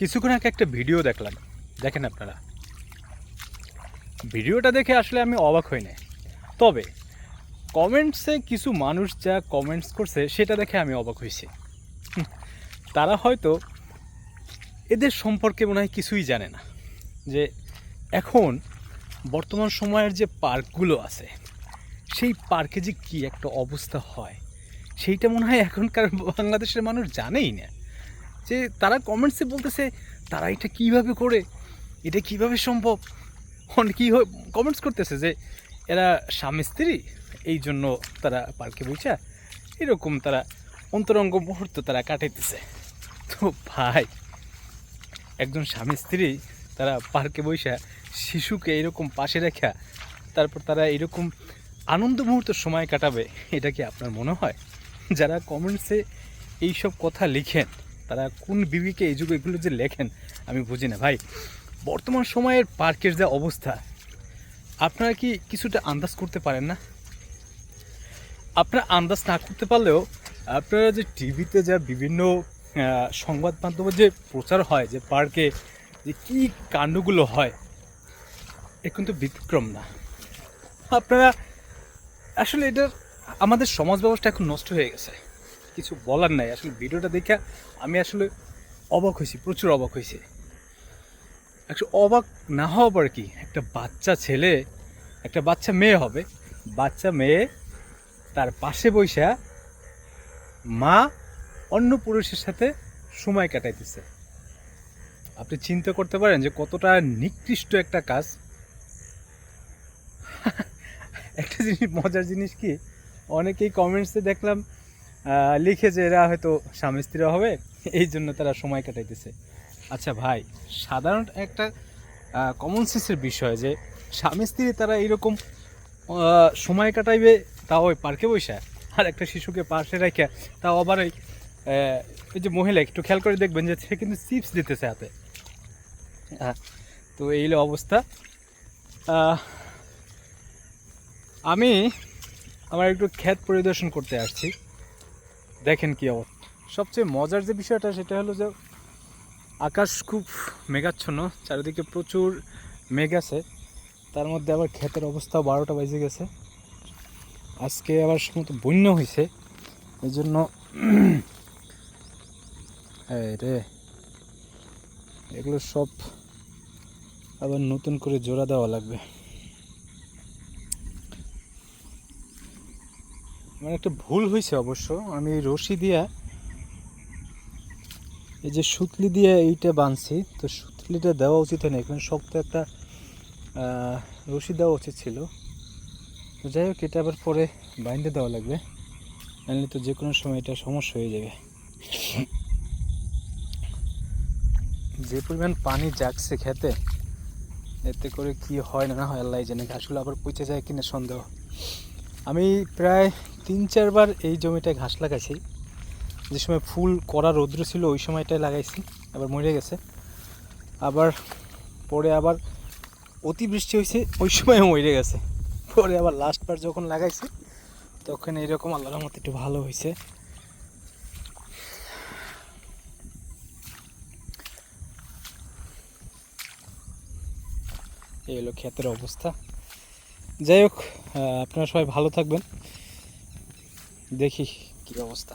কিছুক্ষণ আগে একটা ভিডিও দেখলাম, দেখেন আপনারা। ভিডিওটা দেখে আসলে আমি অবাক হই নাই, তবে কমেন্টসে কিছু মানুষ যা কমেন্টস করছে সেটা দেখে আমি অবাক হয়েছি। তারা হয়তো এদের সম্পর্কে মনে হয় কিছুই জানে না, যে এখন বর্তমান সময়ের যে পার্কগুলো আছে সেই পার্কে যে কী একটা অবস্থা হয় সেইটা মনে হয় এখনকার বাংলাদেশের মানুষ জানেই না। যে তারা কমেন্টসে বলতেছে তারা এটা কীভাবে করে, এটা কিভাবে সম্ভব, কী কমেন্টস করতেছে যে এরা স্বামী স্ত্রী, এই জন্য তারা পার্কে বইসা এরকম তারা অন্তরঙ্গ মুহূর্ত তারা কাটাইতেছে। তো ভাই, একজন স্বামী স্ত্রী তারা পার্কে বইসা শিশুকে এরকম পাশে রেখা তারপর তারা এরকম আনন্দ মুহূর্ত সময় কাটাবে, এটা কি আপনার মনে হয়? যারা কমেন্টসে এইসব কথা লিখেন তারা কোন বিবিকে এই যুগে এগুলো যে লেখেন আমি বুঝি না ভাই। বর্তমান সময়ের পার্কের যা অবস্থা, আপনারা কি কিছুটা আন্দাজ করতে পারেন না? আপনারা আন্দাজ না করতে পারলেও আপনারা যে টিভিতে যা বিভিন্ন সংবাদ মাধ্যমে যে প্রচার হয় যে পার্কে যে কী কাণ্ডগুলো হয়, এ কিন্তু ব্যতিক্রম না। আপনারা আসলে এটা, আমাদের সমাজ ব্যবস্থা এখন নষ্ট হয়ে গেছে, কিছু বলার নাই। আসলে ভিডিওটা দেখে আমি আসলে অবাক হয়েছি, প্রচুর অবাক হয়েছি। আসলে অবাক না হওয়া পর কি, একটা বাচ্চা ছেলে একটা বাচ্চা মেয়ে হবে, বাচ্চা মেয়ে তার পাশে বইসা মা অন্য পুরুষের সাথে সময় কাটাইতেছে। আপনি চিন্তা করতে পারেন যে কতটা নিকৃষ্ট একটা কাজ। একটা জিনিস, মজার জিনিস কি, অনেকেই কমেন্টসে দেখলাম লিখে যে এরা হয়তো স্বামী স্ত্রী হবে, এই জন্য তারা সময় কাটাইতেছে। আচ্ছা ভাই, সাধারণ একটা কমন সেন্সের বিষয় যে স্বামী স্ত্রী তারা এইরকম সময় কাটাইবে, তাও ওই পার্কে বসে, আর একটা শিশুকে পাশে রেখে, তাও আবার এই যে মহিলা, একটু খেয়াল করে দেখবেন যে সে কিন্তু চিপস দিতেছে হাতে। তো এই হলো অবস্থা। আমি আমার একটু ক্ষেত পরিদর্শন করতে আসছি, দেখেন কি অবস্থা। সবচেয়ে মজার যে বিষয়টা সেটা হলো যে আকাশ খুব মেঘাচ্ছন্ন, চারিদিকে প্রচুর মেঘ আছে, তার মধ্যে আবার ক্ষেতের অবস্থা 12টা বেজে গেছে। আজকে আবার সম্ভবত বন্যা হয়েছে, এই জন্য রে এগুলো সব আবার নতুন করে জোড়া দেওয়া লাগবে। আমার একটা ভুল হয়েছে অবশ্য, আমি রশি দিয়া, এই যে সুতলি দিয়ে এইটা বাঁধছি, তো সুতলিটা দেওয়া উচিত হয় না, এখানে শক্ত একটা রশি দেওয়া উচিত ছিল। তো যাই হোক, এটা আবার পরে বাইন্ধে দেওয়া লাগবে, নাহলে তো যে কোনো সময় এটা সমস্যা হয়ে যাবে। যে পরিমাণ পানি জাগছে খেতে, এতে করে কি হয় না হয় আল্লাহ জানে, আসলে আবার পচে যায় কিনা সন্দেহ। আমি প্রায় 3-4 বার এই জমিটায় ঘাস লাগাইছি, যে সময় ফুল কড়া রৌদ্র ছিল ওই সময়টায় লাগাইছি, আবার মরে গেছে। আবার পরে আবার অতিবৃষ্টি হয়েছে, ওই সময়ও মরে গেছে। পরে আবার লাস্টবার যখন লাগাইছি তখন এইরকম আল্লাহর মতো একটু ভালো হয়েছে। এই হলো ক্ষেতের অবস্থা। যাই হোক, আপনারা সবাই ভালো থাকবেন, দেখি কী অবস্থা।